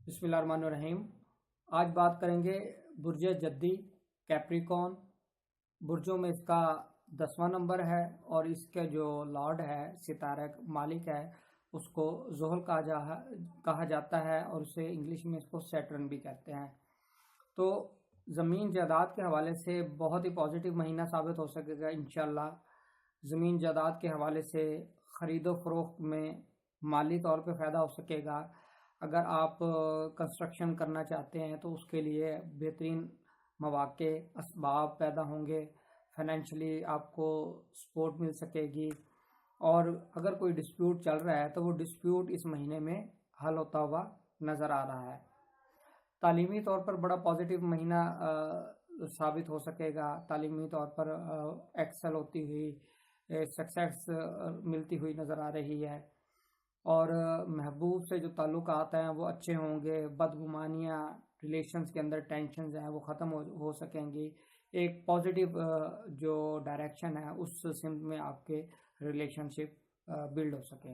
بسم اللہ الرحمن الرحیم۔ آج بات کریں گے برج جدی کیپریکون۔ برجوں میں اس کا 10واں نمبر ہے اور اس کا جو لارڈ ہے، ستارہ مالک ہے، اس کو زحل کہا جاتا ہے اور اسے انگلش میں اس کو سیٹرن بھی کہتے ہیں۔ تو زمین جائیداد کے حوالے سے بہت ہی پازیٹیو مہینہ ثابت ہو سکے گا انشاءاللہ۔ زمین جائیداد کے حوالے سے خرید و فروخت میں مالی طور پہ فائدہ ہو سکے گا۔ اگر آپ کنسٹرکشن کرنا چاہتے ہیں تو اس کے لیے بہترین مواقع اسباب پیدا ہوں گے، فائنینشلی آپ کو سپورٹ مل سکے گی، اور اگر کوئی ڈسپیوٹ چل رہا ہے تو وہ ڈسپیوٹ اس مہینے میں حل ہوتا ہوا نظر آ رہا ہے۔ تعلیمی طور پر بڑا پازیٹیو مہینہ ثابت ہو سکے گا۔ تعلیمی طور پر ایکسل ہوتی ہوئی، سکسیس ملتی ہوئی نظر آ رہی ہے، اور محبوب سے جو تعلقات ہیں وہ اچھے ہوں گے۔ بدگمانیاں، ریلیشنز کے اندر ٹینشنز ہیں وہ ختم ہو سکیں گی۔ ایک پازیٹیو جو ڈائریکشن ہے اس سمت میں آپ کے ریلیشن شپ بلڈ ہو سکیں گے۔